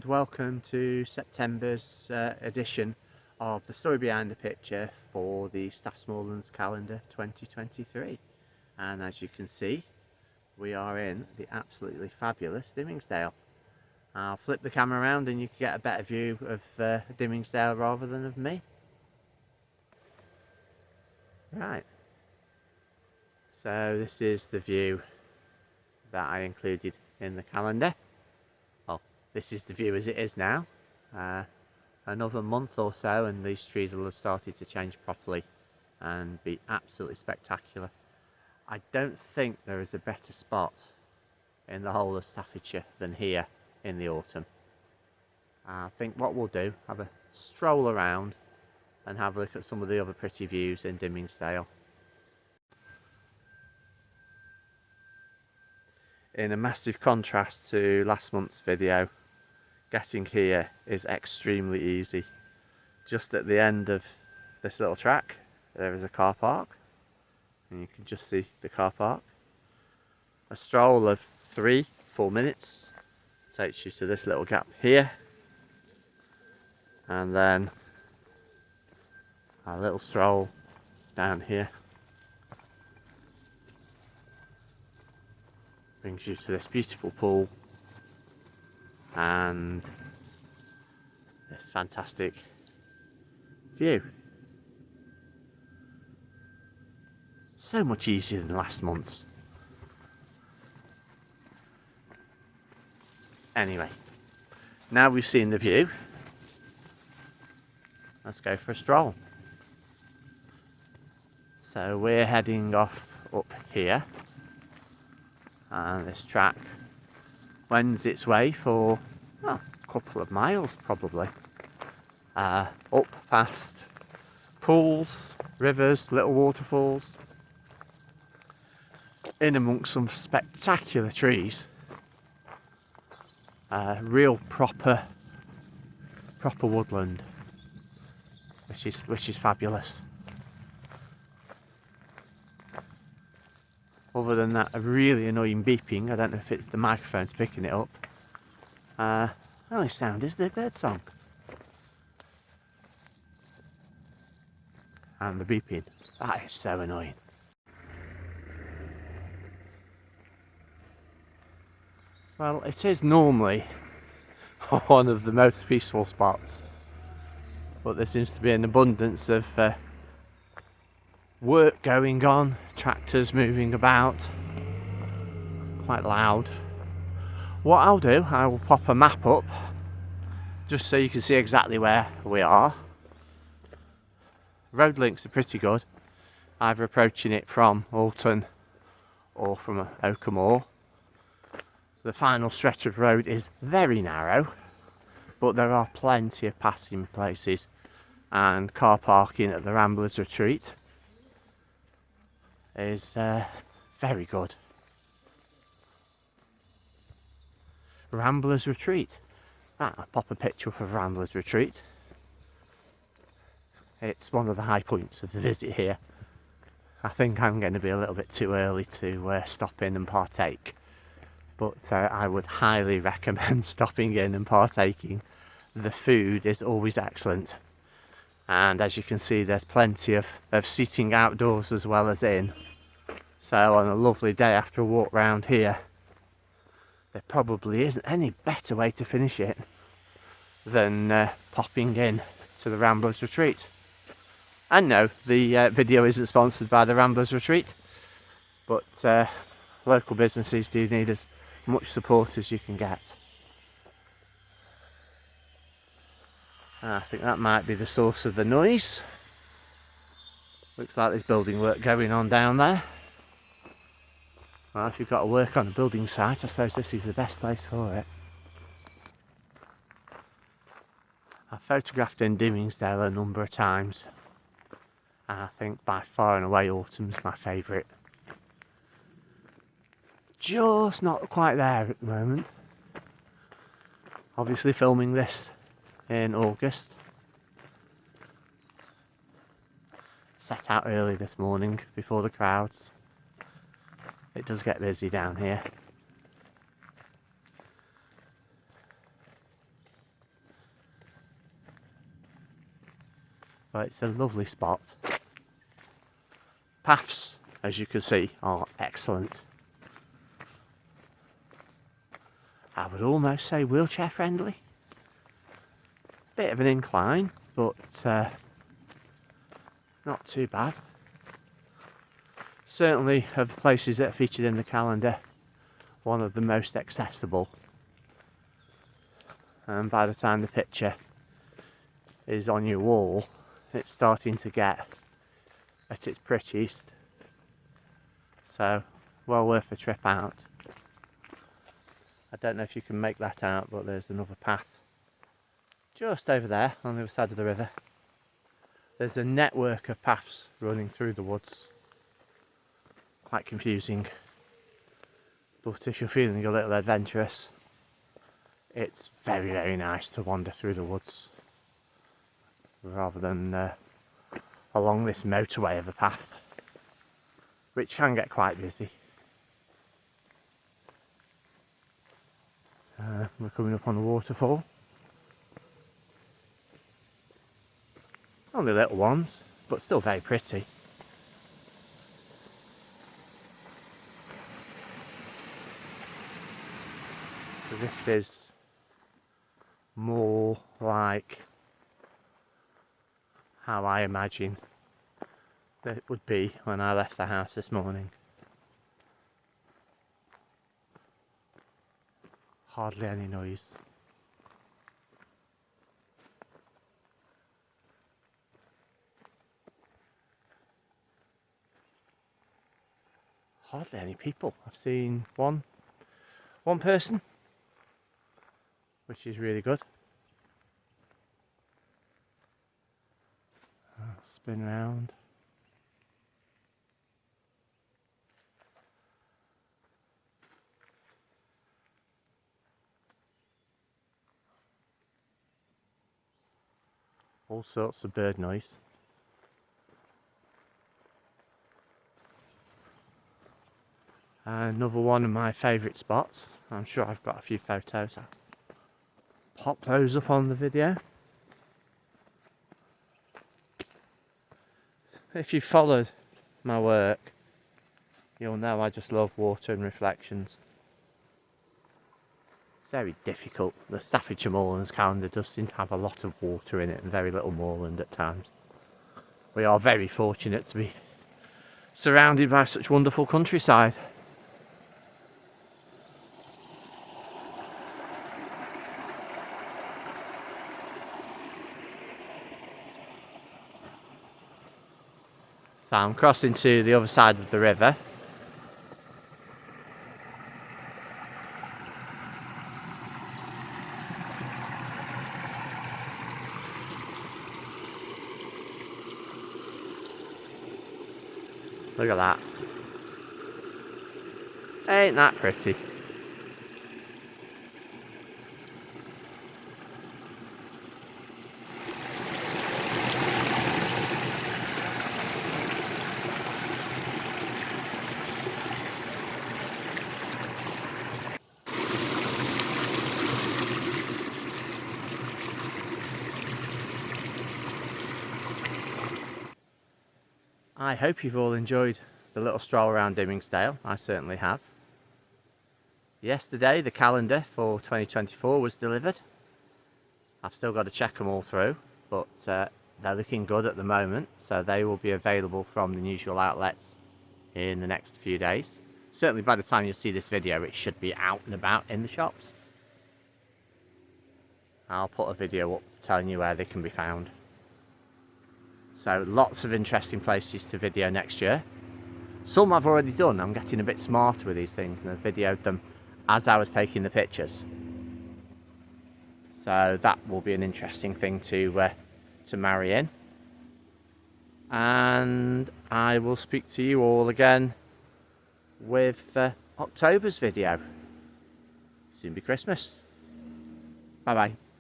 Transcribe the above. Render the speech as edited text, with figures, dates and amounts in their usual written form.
and welcome to September's edition of the story behind the picture for the Staffordshire Moorlands calendar 2023. And as you can see, we are in the absolutely fabulous Dimmingsdale. I'll flip the camera around and you can get a better view of Dimmingsdale rather than of me. Right, so this is the view that I included in the calendar. Well, this is the view as it is now. Another month or so and these trees will have started to change properly and be absolutely spectacular. I don't think there is a better spot in the whole of Staffordshire than here in the autumn. I think what we'll do, have a stroll around and have a look at some of the other pretty views in Dimmingsdale. In a massive contrast to last month's video, getting here is extremely easy. Just at the end of this little track there is a car park and you can just see the car park. A stroll of 3-4 minutes takes you to this little gap here, and then a little stroll down here brings you to this beautiful pool and this fantastic view. So much easier than last month's. Anyway, now we've seen the view, let's go for a stroll. So we're heading off up here, and this track wends its way for a couple of miles probably, up past pools, rivers, little waterfalls, in amongst some spectacular trees. Real proper woodland, which is fabulous. Other than that, a really annoying beeping. I don't know if it's the microphone's picking it up. The only sound is the bird song and the beeping. That is so annoying. Well, it is normally one of the most peaceful spots, but there seems to be an abundance of work going on, tractors moving about, quite loud. What I'll do, I will pop a map up just so you can see exactly where we are. Road links are pretty good, either approaching it from Alton or from Oakham. The final stretch of road is very narrow, but there are plenty of passing places and car parking at the Ramblers Retreat is very good. Ramblers Retreat. I'll pop a picture up of Ramblers Retreat. It's one of the high points of the visit here. I think I'm going to be a little bit too early to stop in and partake, but I would highly recommend stopping in and partaking. The food is always excellent, and as you can see there's plenty of seating outdoors as well as in. So on a lovely day after a walk round here, there probably isn't any better way to finish it than popping in to the Ramblers Retreat. And no, the video isn't sponsored by the Ramblers Retreat, but local businesses do need as much support as you can get. I think that might be the source of the noise. Looks like there's building work going on down there. Well, if you've got to work on a building site, I suppose this is the best place for it. I've photographed in Dimmingsdale a number of times, and I think by far and away autumn's my favourite. Just not quite there at the moment. Obviously filming this in August. Set out early this morning before the crowds. It does get busy down here. But it's a lovely spot. Paths, as you can see, are excellent. I would almost say wheelchair friendly. Bit of an incline, but not too bad. Certainly of the places that are featured in the calendar, one of the most accessible. And by the time the picture is on your wall, it's starting to get at its prettiest. So, well worth a trip out. I don't know if you can make that out, but there's another path just over there on the other side of the river. There's a network of paths running through the woods. Quite confusing, but if you're feeling a little adventurous, it's very, very nice to wander through the woods rather than along this motorway of a path, which can get quite busy. We're coming up on the waterfall. Only little ones, but still very pretty. So this is more like how I imagine that it would be when I left the house this morning. Hardly any noise. Hardly any people. I've seen one person, which is really good. Spin round. All sorts of bird noise. Another one of my favourite spots. I'm sure I've got a few photos. I'll pop those up on the video. If you followed my work, you'll know I just love water and reflections. Very difficult. The Staffordshire Moorlands calendar does seem to have a lot of water in it and very little moorland at times. We are very fortunate to be surrounded by such wonderful countryside. So I'm crossing to the other side of the river. Look at that. Ain't that pretty? I hope you've all enjoyed the little stroll around Dimmingsdale. I certainly have. Yesterday the calendar for 2024 was delivered. I've still got to check them all through, but they're looking good at the moment, so they will be available from the usual outlets in the next few days. Certainly by the time you see this video it should be out and about in the shops. I'll put a video up telling you where they can be found. So lots of interesting places to video next year. Some I've already done. I'm getting a bit smarter with these things and I've videoed them as I was taking the pictures. So that will be an interesting thing to marry in. And I will speak to you all again with October's video. Soon be Christmas. Bye bye.